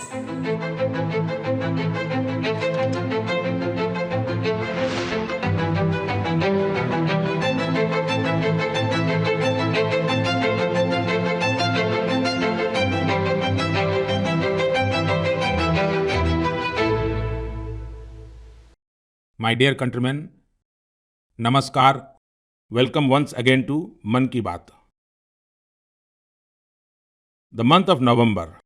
My dear countrymen, Namaskar. Welcome once again to Man Ki Baat. The month of November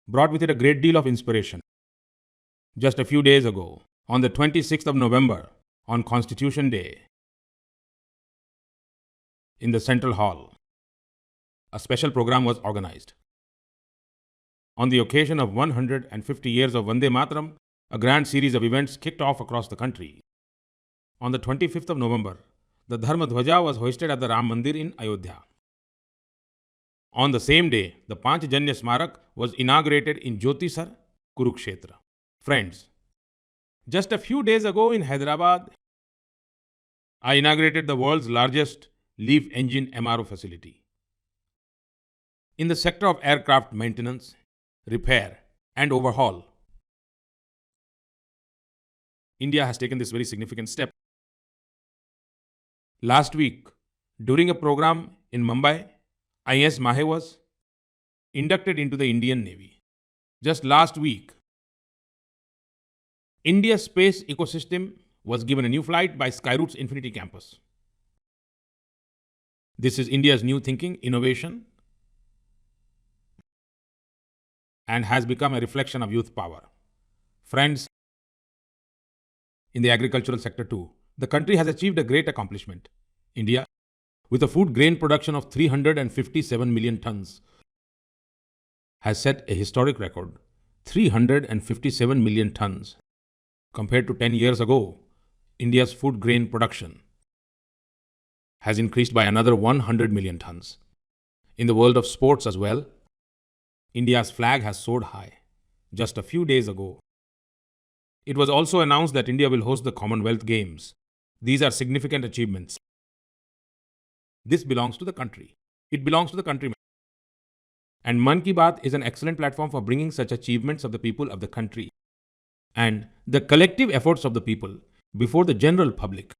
brought with it a great deal of inspiration. Just a few days ago, on the 26th of November, on Constitution Day, in the Central Hall, a special program was organized. On the occasion of 150 years of Vande Mataram, a grand series of events kicked off across the country. On the 25th of November, the Dharma Dhwaja was hoisted at the Ram Mandir in Ayodhya. On the same day, the Panchjanya Smarak was inaugurated in Jyotisar, Kurukshetra. Friends, just a few days ago in Hyderabad, I inaugurated the world's largest LEAF engine MRO facility. In the sector of aircraft maintenance, repair, and overhaul, India has taken this very significant step. Last week, during a program in Mumbai, IS Mahe was inducted into the Indian Navy. Just last week, India's space ecosystem was given a new flight by Skyroot's Infinity Campus. This is India's new thinking, innovation, and has become a reflection of youth power. Friends, in the agricultural sector too, the country has achieved a great accomplishment. India, with a food grain production of 357 million tons, has set a historic record. 357 million tons. Compared to 10 years ago, India's food grain production has increased by another 100 million tons. In the world of sports as well, India's flag has soared high. Just a few days ago, it was also announced that India will host the Commonwealth Games. These are significant achievements. This belongs to the country. It belongs to the countrymen. And Man Ki Baat is an excellent platform for bringing such achievements of the people of the country and the collective efforts of the people before the general public.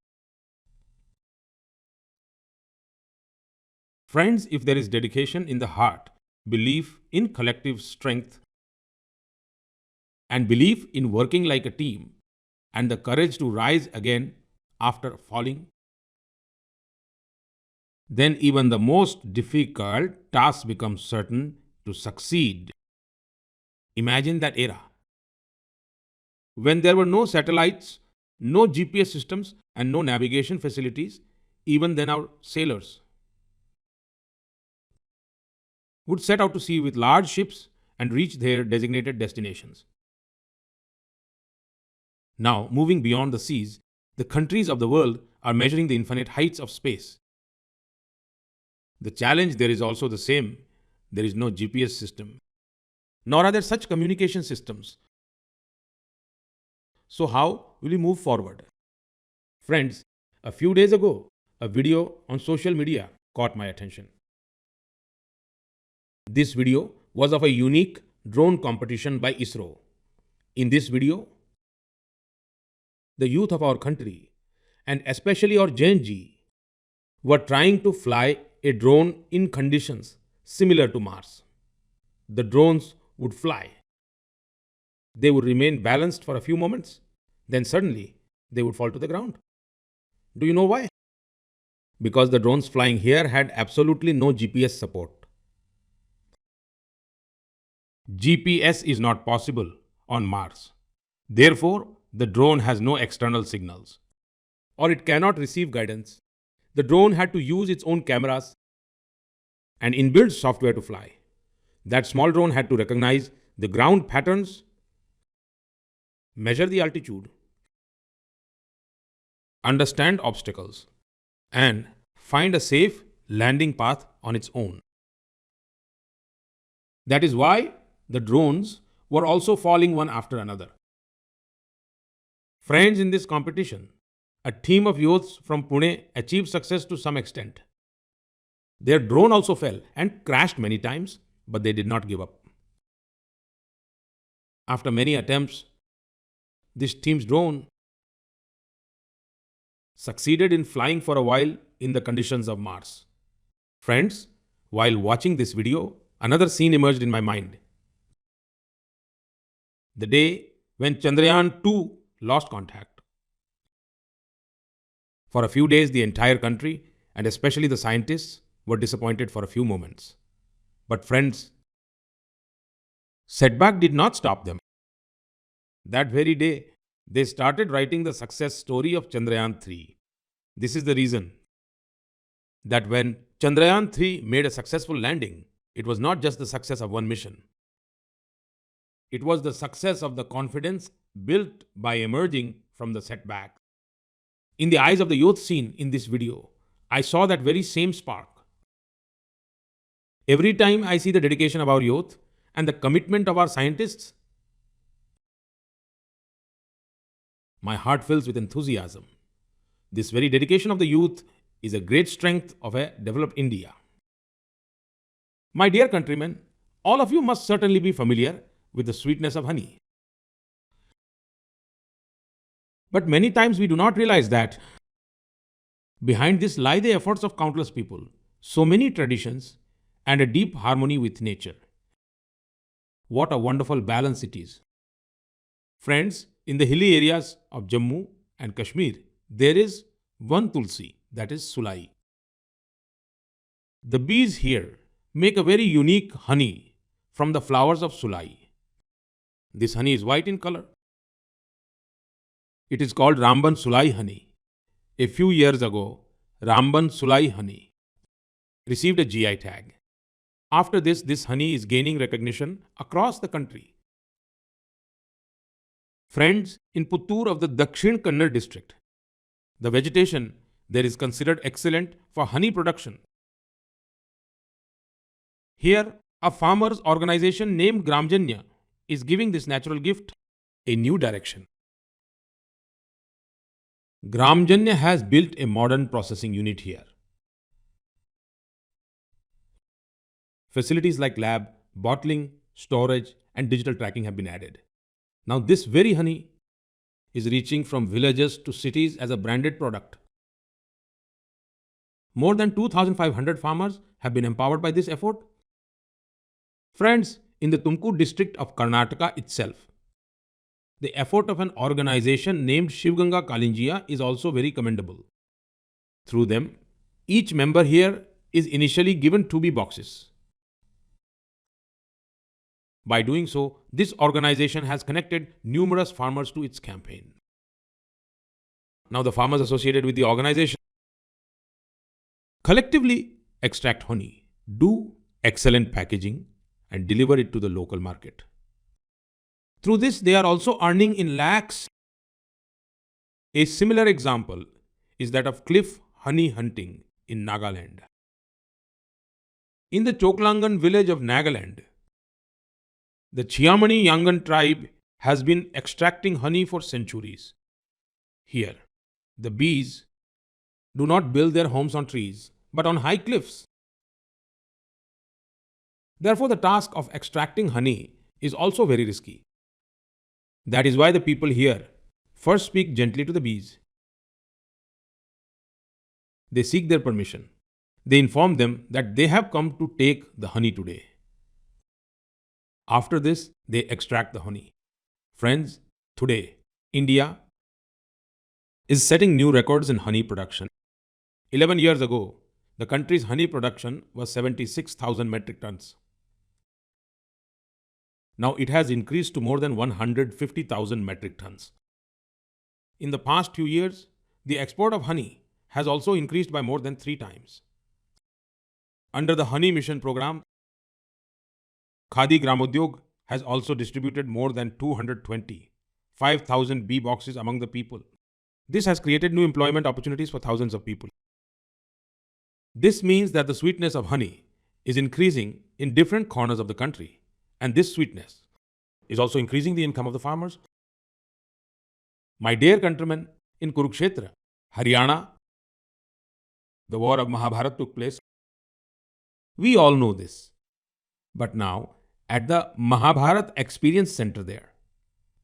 Friends, if there is dedication in the heart, belief in collective strength, and belief in working like a team, and the courage to rise again after falling, then even the most difficult tasks become certain to succeed. Imagine that era, when there were no satellites, no GPS systems, and no navigation facilities. Even then our sailors would set out to sea with large ships and reach their designated destinations. Now, moving beyond the seas, the countries of the world are measuring the infinite heights of space. The challenge there is also the same. There is no GPS system, nor are there such communication systems. So how will we move forward? Friends, a few days ago, a video on social media caught my attention. This video was of a unique drone competition by ISRO. In this video, the youth of our country, and especially our Gen Z, were trying to fly a drone in conditions similar to Mars. The drones would fly. They would remain balanced for a few moments, then suddenly they would fall to the ground. Do you know why? Because the drones flying here had absolutely no GPS support. GPS is not possible on Mars. Therefore, the drone has no external signals, or it cannot receive guidance. The drone had to use its own cameras and inbuilt software to fly. That small drone had to recognize the ground patterns, measure the altitude, understand obstacles, and find a safe landing path on its own. That is why the drones were also falling one after another. Friends, in this competition, a team of youths from Pune achieved success to some extent. Their drone also fell and crashed many times, but they did not give up. After many attempts, this team's drone succeeded in flying for a while in the conditions of Mars. Friends, while watching this video, another scene emerged in my mind. The day when Chandrayaan 2 lost contact. For a few days, the entire country, and especially the scientists, were disappointed for a few moments. But friends, setback did not stop them. That very day, they started writing the success story of Chandrayaan 3. This is the reason that when Chandrayaan 3 made a successful landing, it was not just the success of one mission. It was the success of the confidence built by emerging from the setback. In the eyes of the youth seen in this video, I saw that very same spark. Every time I see the dedication of our youth and the commitment of our scientists, my heart fills with enthusiasm. This very dedication of the youth is a great strength of a developed India. My dear countrymen, all of you must certainly be familiar with the sweetness of honey. But many times we do not realize that behind this lie the efforts of countless people, so many traditions, and a deep harmony with nature. What a wonderful balance it is. Friends, in the hilly areas of Jammu and Kashmir, there is one tulsi, that is sulai. The bees here make a very unique honey from the flowers of sulai. This honey is white in color. It is called Ramban Sulai honey. A few years ago, Ramban Sulai honey received a GI tag. After this honey is gaining recognition across the country. Friends, in Puttur of the Dakshin Kannada district, the vegetation there is considered excellent for honey production. Here, a farmers' organization named Gramjanya is giving this natural gift a new direction. Gramjanya has built a modern processing unit here. Facilities like lab, bottling, storage, and digital tracking have been added. Now, this very honey is reaching from villages to cities as a branded product. More than 2,500 farmers have been empowered by this effort. Friends, in the Tumkur district of Karnataka itself, the effort of an organization named Shivganga Kalinjiya is also very commendable. Through them, each member here is initially given 2B boxes. By doing so, this organization has connected numerous farmers to its campaign. Now the farmers associated with the organization collectively extract honey, do excellent packaging, and deliver it to the local market. Through this, they are also earning in lakhs. A similar example is that of cliff honey hunting in Nagaland. In the Choklangan village of Nagaland, the Chiamani Yangan tribe has been extracting honey for centuries. Here, the bees do not build their homes on trees, but on high cliffs. Therefore, the task of extracting honey is also very risky. That is why the people here first speak gently to the bees. They seek their permission. They inform them that they have come to take the honey today. After this, they extract the honey. Friends, today, India is setting new records in honey production. 11 years ago, the country's honey production was 76,000 metric tons. Now it has increased to more than 150,000 metric tons. In the past few years, the export of honey has also increased by more than 3 times. Under the Honey Mission program, Khadi Gramodyog has also distributed more than 5,000 bee boxes among the people. This has created new employment opportunities for thousands of people. This means that the sweetness of honey is increasing in different corners of the country, and this sweetness is also increasing the income of the farmers. My dear countrymen, in Kurukshetra, Haryana, the war of Mahabharata took place. We all know this. But now, at the Mahabharat Experience Center there,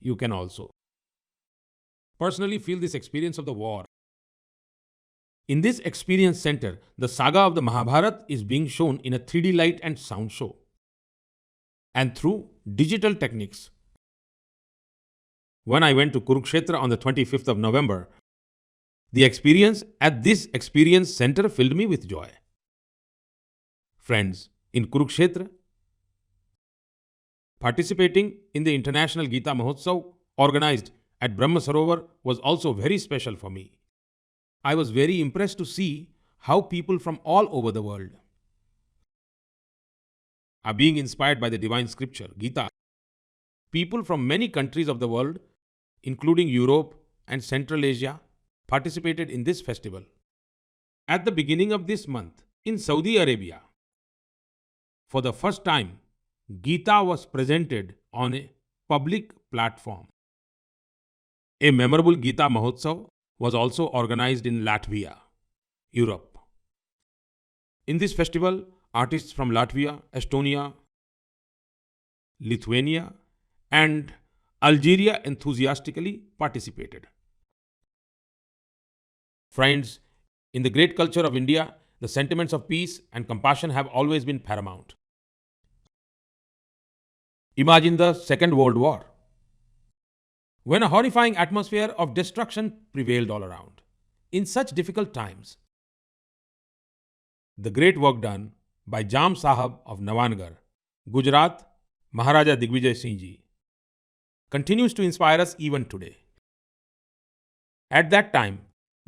you can also personally feel this experience of the war. In this experience center, the saga of the Mahabharata is being shown in a 3D light and sound show and through digital techniques. When I went to Kurukshetra on the 25th of November, the experience at this experience center filled me with joy. Friends, in Kurukshetra, participating in the International Gita Mahotsav organized at Brahma Sarovar was also very special for me. I was very impressed to see how people from all over the world are being inspired by the divine scripture, Gita. People from many countries of the world, including Europe and Central Asia, participated in this festival. At the beginning of this month, in Saudi Arabia, for the first time, Gita was presented on a public platform. A memorable Gita Mahotsav was also organized in Latvia, Europe. In this festival, artists from Latvia, Estonia, Lithuania, and Algeria enthusiastically participated. Friends, in the great culture of India, the sentiments of peace and compassion have always been paramount. Imagine the Second World War, when a horrifying atmosphere of destruction prevailed all around. In such difficult times, the great work done by Jam Sahab of Navangar, Gujarat, Maharaja Digvijay Singh Ji, continues to inspire us even today. At that time,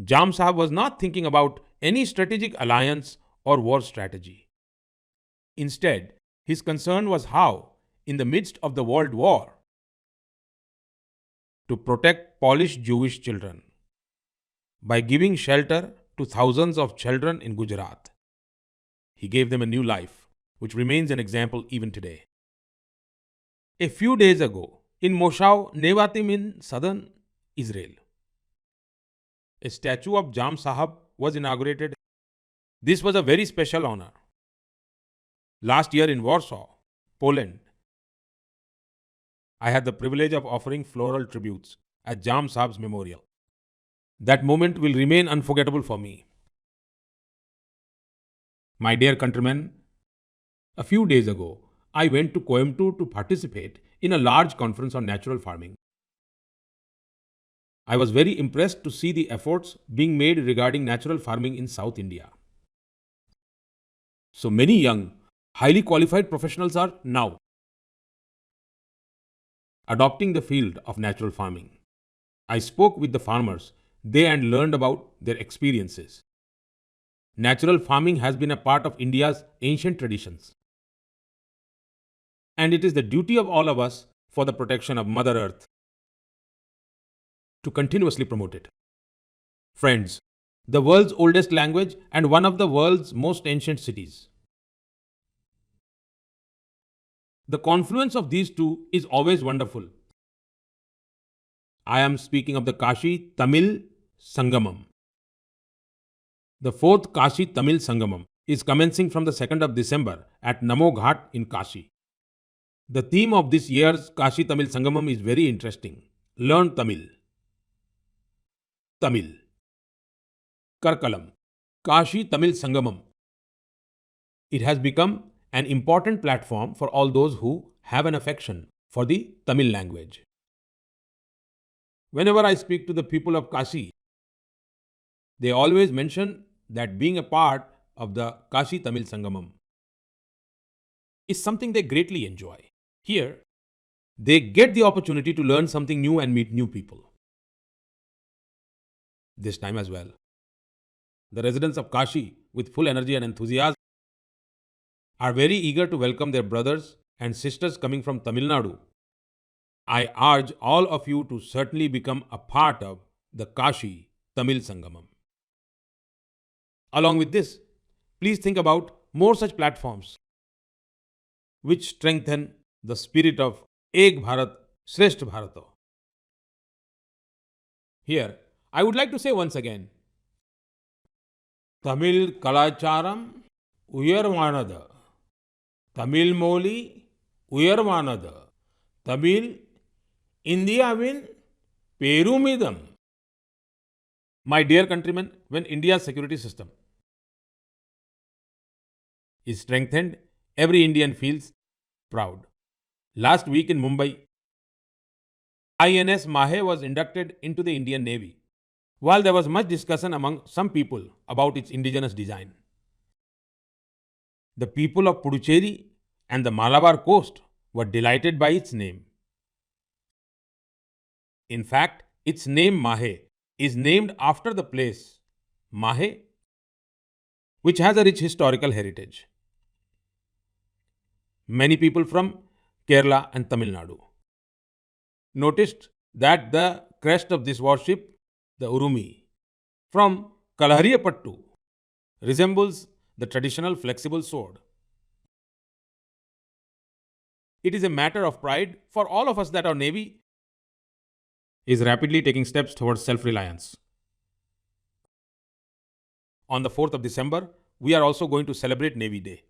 Jam Sahab was not thinking about any strategic alliance or war strategy. Instead, his concern was how, in the midst of the World War, to protect Polish Jewish children by giving shelter to thousands of children in Gujarat. He gave them a new life, which remains an example even today. A few days ago, in Moshav Nevatim in southern Israel, a statue of Jam Sahab was inaugurated. This was a very special honor. Last year in Warsaw, Poland, I had the privilege of offering floral tributes at Jam Sahab's memorial. That moment will remain unforgettable for me. My dear countrymen, a few days ago, I went to Coimbatore to participate in a large conference on natural farming. I was very impressed to see the efforts being made regarding natural farming in South India. So many young, highly qualified professionals are now adopting the field of natural farming. I spoke with the farmers they and learned about their experiences. Natural farming has been a part of India's ancient traditions. And it is the duty of all of us for the protection of Mother Earth to continuously promote it. Friends, the world's oldest language and one of the world's most ancient cities. The confluence of these two is always wonderful. I am speaking of the Kashi Tamil Sangamam. The fourth Kashi Tamil Sangamam is commencing from the 2nd of December at Namo Ghat in Kashi. The theme of this year's Kashi Tamil Sangamam is very interesting. Learn Tamil. Tamil. Karkalam. Kashi Tamil Sangamam. It has become an important platform for all those who have an affection for the Tamil language. Whenever I speak to the people of Kashi, they always mention that being a part of the Kashi Tamil Sangamam is something they greatly enjoy. Here, they get the opportunity to learn something new and meet new people. This time as well, the residents of Kashi, with full energy and enthusiasm, are very eager to welcome their brothers and sisters coming from Tamil Nadu. I urge all of you to certainly become a part of the Kashi Tamil Sangamam. Along with this, please think about more such platforms which strengthen the spirit of Ek Bharat, Shrestha Bharata. Here, I would like to say once again, Tamil Kalacharam Uyarvanada, Tamil Moli Uyarvanada, Tamil Indiaவின் பெருமிதம். My dear countrymen, when India's security system is strengthened, every Indian feels proud. Last week in Mumbai, INS Mahe was inducted into the Indian Navy. While there was much discussion among some people about its indigenous design, the people of Puducherry and the Malabar coast were delighted by its name. In fact, its name Mahe is named after the place Mahe, which has a rich historical heritage. Many people from Kerala and Tamil Nadu noticed that the crest of this warship, the Urumi, from Kalhariyapattu, resembles the traditional flexible sword. It is a matter of pride for all of us that our Navy is rapidly taking steps towards self-reliance. On the 4th of December, we are also going to celebrate Navy Day.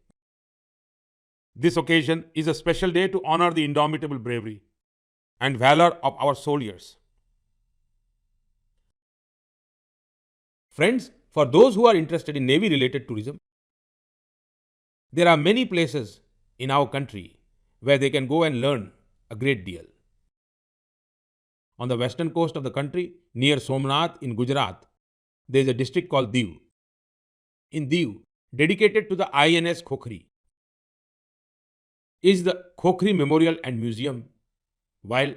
This occasion is a special day to honor the indomitable bravery and valor of our soldiers. Friends, for those who are interested in Navy-related tourism, there are many places in our country where they can go and learn a great deal. On the western coast of the country, near Somnath in Gujarat, there is a district called Diu. In Diu, dedicated to the INS Khokhri, is the Khokhri Memorial and Museum, while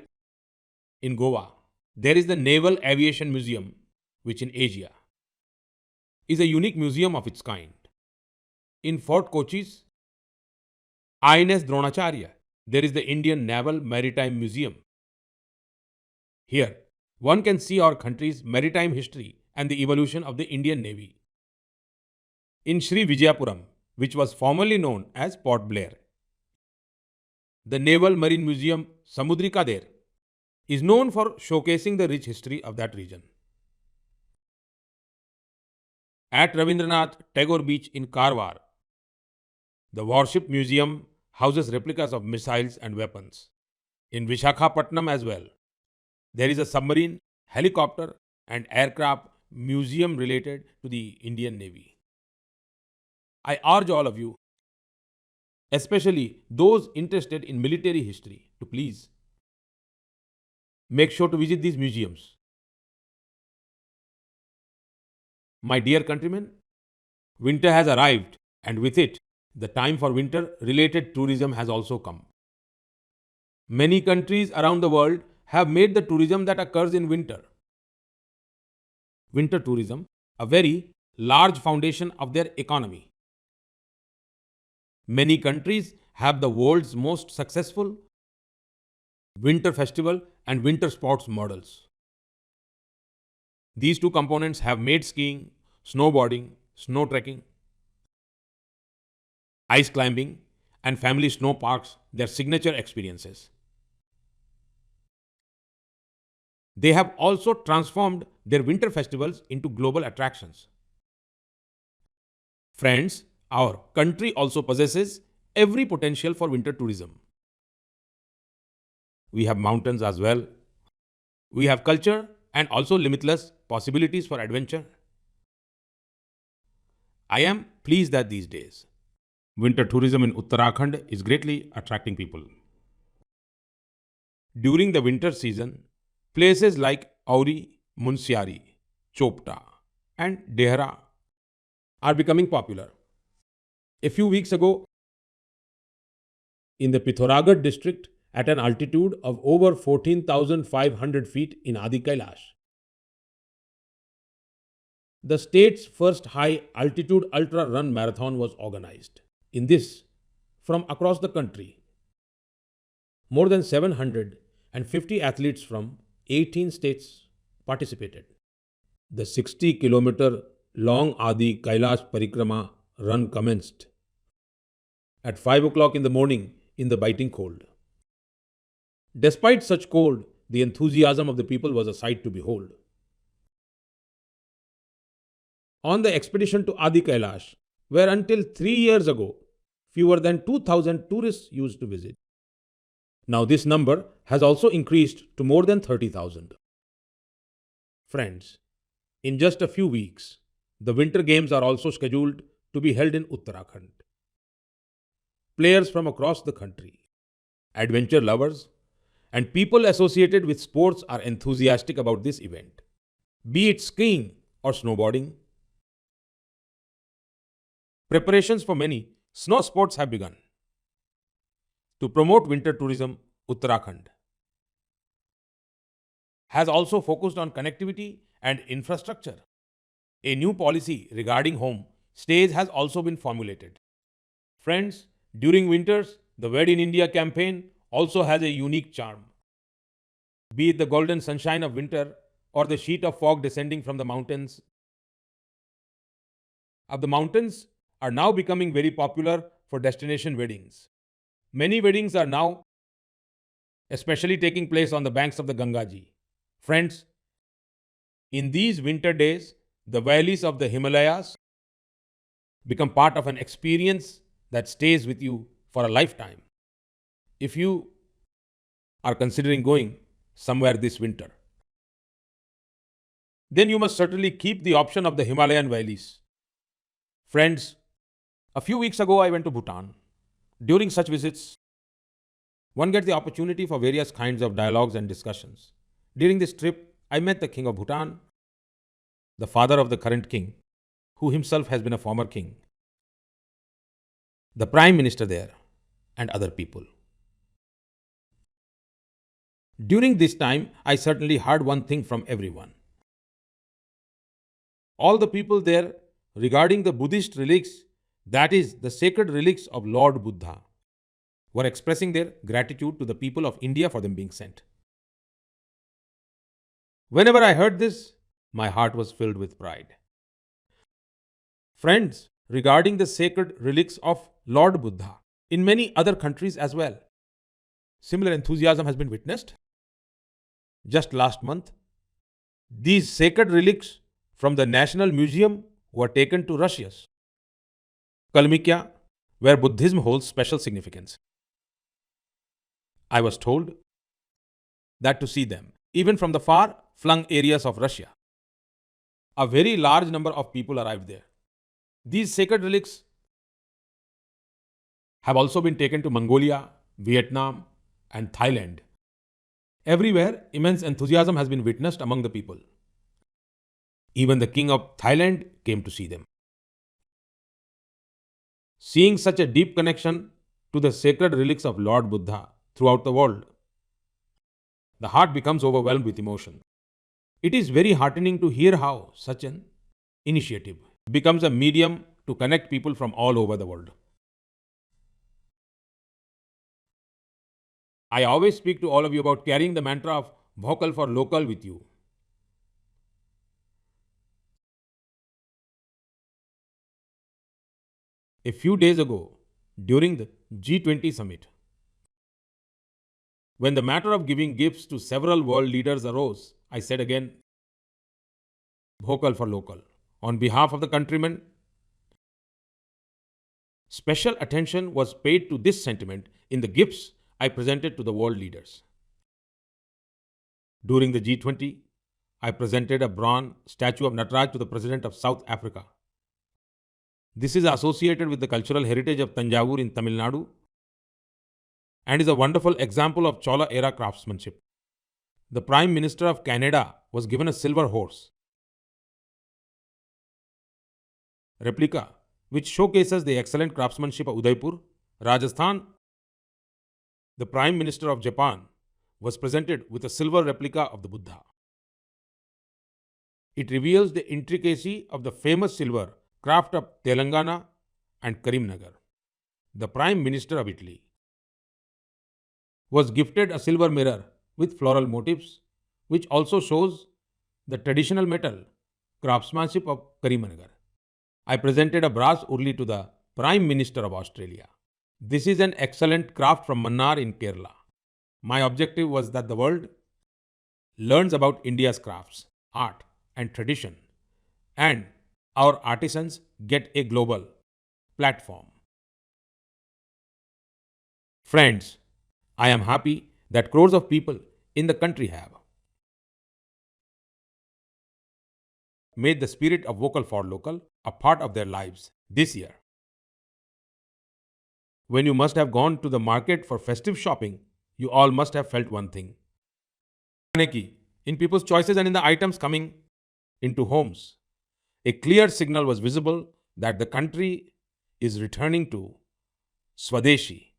in Goa, there is the Naval Aviation Museum, which in Asia is a unique museum of its kind. In Fort Kochi's INS Dronacharya, there is the Indian Naval Maritime Museum. Here, one can see our country's maritime history and the evolution of the Indian Navy. In Sri Vijayapuram, which was formerly known as Port Blair, the Naval Marine Museum Samudrika there is known for showcasing the rich history of that region. At Ravindranath Tagore Beach in Karwar, the Warship Museum houses replicas of missiles and weapons. In Vishakhapatnam as well, there is a submarine, helicopter and aircraft museum related to the Indian Navy. I urge all of you, especially those interested in military history, to please make sure to visit these museums. My dear countrymen, winter has arrived, and with it, the time for winter-related tourism has also come. Many countries around the world have made the tourism that occurs in winter, winter tourism, a very large foundation of their economy. Many countries have the world's most successful winter festival and winter sports models. These two components have made skiing, snowboarding, snow trekking, ice climbing, and family snow parks their signature experiences. They have also transformed their winter festivals into global attractions. Friends, our country also possesses every potential for winter tourism. We have mountains as well. We have culture and also limitless possibilities for adventure. I am pleased that these days, winter tourism in Uttarakhand is greatly attracting people. During the winter season, places like Auri, Munsiari, Chopta, and Dehra are becoming popular. A few weeks ago, in the Pithoragarh district, at an altitude of over 14,500 feet in Adi Kailash, the state's first high-altitude ultra-run marathon was organized. In this, from across the country, more than 750 athletes from 18 states participated. The 60-kilometer long Adi Kailash Parikrama run commenced at 5 o'clock in the morning in the biting cold. Despite such cold, the enthusiasm of the people was a sight to behold. On the expedition to Adi Kailash, where until 3 years ago, fewer than 2,000 tourists used to visit, now this number has also increased to more than 30,000. Friends, in just a few weeks, the Winter Games are also scheduled to be held in Uttarakhand. Players from across the country, adventure lovers, and people associated with sports are enthusiastic about this event. Be it skiing or snowboarding, preparations for many snow sports have begun. To promote winter tourism, Uttarakhand has also focused on connectivity and infrastructure. A new policy regarding home stays has also been formulated. Friends, during winters, the Wed in India campaign also has a unique charm. Be it the golden sunshine of winter or the sheet of fog descending from the mountains, the mountains are now becoming very popular for destination weddings. Many weddings are now especially taking place on the banks of the Gangaji. Friends, in these winter days, the valleys of the Himalayas become part of an experience that stays with you for a lifetime. If you are considering going somewhere this winter, then you must certainly keep the option of the Himalayan valleys. Friends, a few weeks ago I went to Bhutan. During such visits, one gets the opportunity for various kinds of dialogues and discussions. During this trip, I met the King of Bhutan, the father of the current king, who himself has been a former king, the Prime Minister there, and other people. During this time, I certainly heard one thing from everyone. All the people there regarding the Buddhist relics, that is, the sacred relics of Lord Buddha, were expressing their gratitude to the people of India for them being sent. Whenever I heard this, my heart was filled with pride. Friends, regarding the sacred relics of Lord Buddha, in many other countries as well, similar enthusiasm has been witnessed. Just last month, these sacred relics from the National Museum were taken to Russia's Kalmykia, where Buddhism holds special significance. I was told that to see them, even from the far-flung areas of Russia, a very large number of people arrived there. These sacred relics have also been taken to Mongolia, Vietnam, and Thailand. Everywhere, immense enthusiasm has been witnessed among the people. Even the King of Thailand came to see them. Seeing such a deep connection to the sacred relics of Lord Buddha throughout the world, the heart becomes overwhelmed with emotion. It is very heartening to hear how such an initiative becomes a medium to connect people from all over the world. I always speak to all of you about carrying the mantra of vocal for local with you. A few days ago, during the G20 summit, when the matter of giving gifts to several world leaders arose, I said again, vocal for local. On behalf of the countrymen, special attention was paid to this sentiment in the gifts I presented to the world leaders. During the G20, I presented a bronze statue of Nataraj to the President of South Africa. This is associated with the cultural heritage of Tanjavur in Tamil Nadu and is a wonderful example of Chola era craftsmanship. The Prime Minister of Canada was given a silver horse replica which showcases the excellent craftsmanship of Udaipur, Rajasthan. The Prime Minister of Japan was presented with a silver replica of the Buddha. It reveals the intricacy of the famous silver craft of Telangana and Karimnagar. The Prime Minister of Italy was gifted a silver mirror with floral motifs, which also shows the traditional metal craftsmanship of Karimnagar. I presented a brass urli to the Prime Minister of Australia. This is an excellent craft from Mannar in Kerala. My objective was that the world learns about India's crafts, art, and tradition, and our artisans get a global platform. Friends, I am happy that crores of people in the country have made the spirit of vocal for local a part of their lives this year. When you must have gone to the market for festive shopping, you all must have felt one thing. In people's choices and in the items coming into homes, a clear signal was visible that the country is returning to Swadeshi.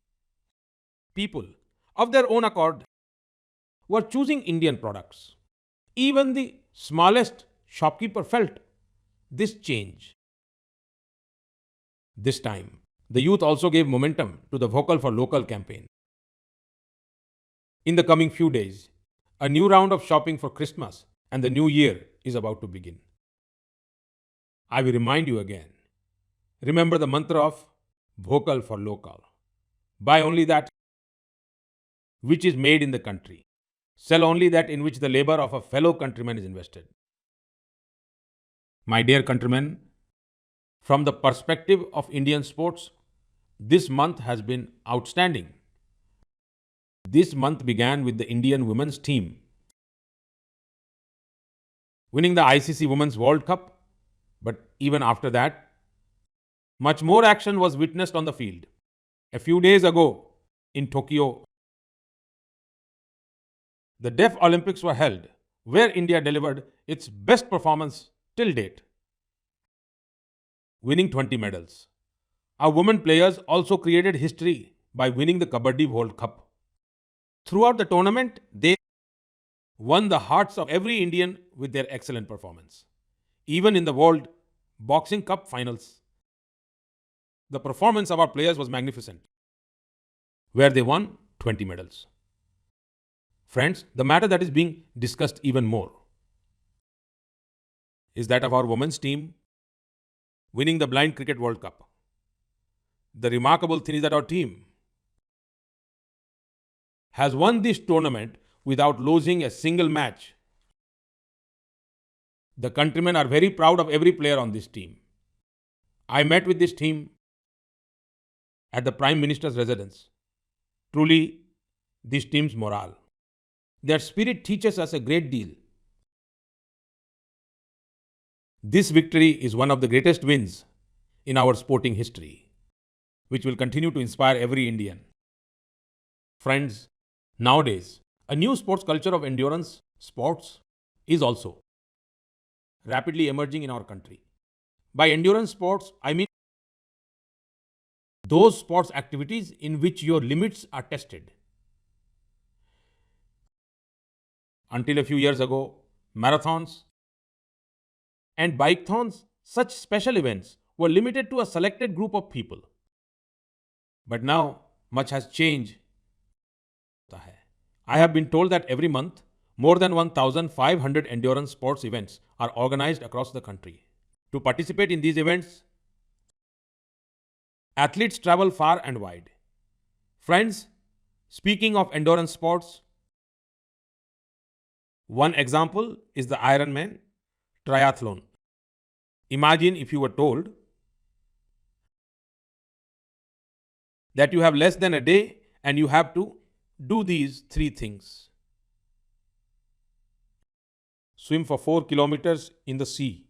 People, of their own accord, were choosing Indian products. Even the smallest shopkeeper felt this change. This time, the youth also gave momentum to the Vocal for Local campaign. In the coming few days, a new round of shopping for Christmas and the new year is about to begin. I will remind you again. Remember the mantra of Vocal for Local. Buy only that which is made in the country. Sell only that in which the labor of a fellow countryman is invested. My dear countrymen, from the perspective of Indian sports, this month has been outstanding. This month began with the Indian women's team winning the ICC Women's World Cup, but even after that, much more action was witnessed on the field. A few days ago in Tokyo, the Deaf Olympics were held, where India delivered its best performance till date, winning 20 medals. Our women players also created history by winning the Kabaddi World Cup. Throughout the tournament, they won the hearts of every Indian with their excellent performance. Even in the World Boxing Cup finals, the performance of our players was magnificent, where they won 20 medals. Friends, the matter that is being discussed even more is that of our women's team winning the Blind Cricket World Cup. The remarkable thing is that our team has won this tournament without losing a single match. The countrymen are very proud of every player on this team. I met with this team at the Prime Minister's residence. Truly, this team's morale, their spirit teaches us a great deal. This victory is one of the greatest wins in our sporting history, which will continue to inspire every Indian. Friends, nowadays, a new sports culture of endurance sports is also rapidly emerging in our country. By endurance sports, I mean those sports activities in which your limits are tested. Until a few years ago, marathons and bikethons, such special events, were limited to a selected group of people. But now, much has changed. I have been told that every month, more than 1,500 endurance sports events are organized across the country. To participate in these events, athletes travel far and wide. Friends, speaking of endurance sports, one example is the Ironman triathlon. Imagine if you were told that you have less than a day and you have to do these three things. Swim for 4 kilometers in the sea.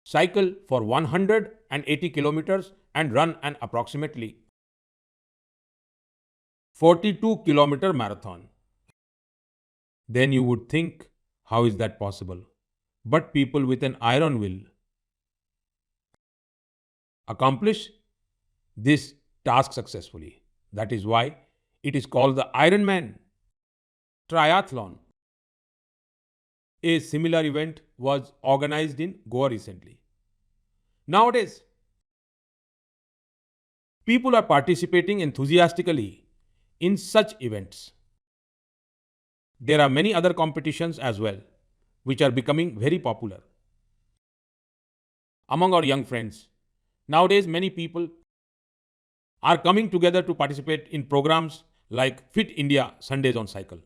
Cycle for 180 kilometers and run an approximately 42-kilometer marathon. Then you would think, how is that possible? But people with an iron will accomplish this task successfully. That is why it is called the Ironman triathlon. A similar event was organized in Goa recently. Nowadays, people are participating enthusiastically in such events. There are many other competitions as well, which are becoming very popular among our young friends. Nowadays, many people are coming together to participate in programs like Fit India Sundays on Cycle.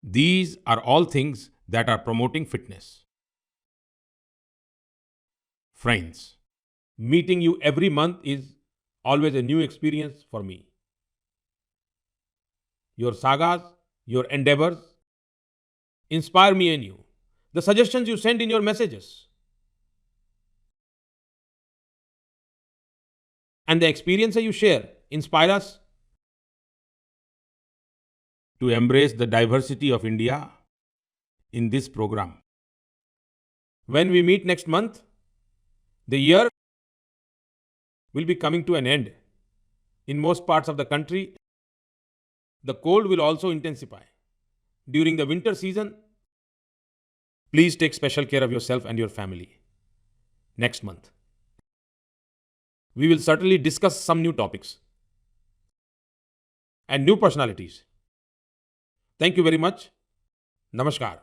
These are all things that are promoting fitness. Friends, meeting you every month is always a new experience for me. Your sagas, your endeavors inspire me anew. The suggestions you send in your messages and the experiences you share inspire us to embrace the diversity of India in this program. When we meet next month, the year will be coming to an end. In most parts of the country, the cold will also intensify. During the winter season, please take special care of yourself and your family. Next month, we will certainly discuss some new topics and new personalities. Thank you very much. Namaskar.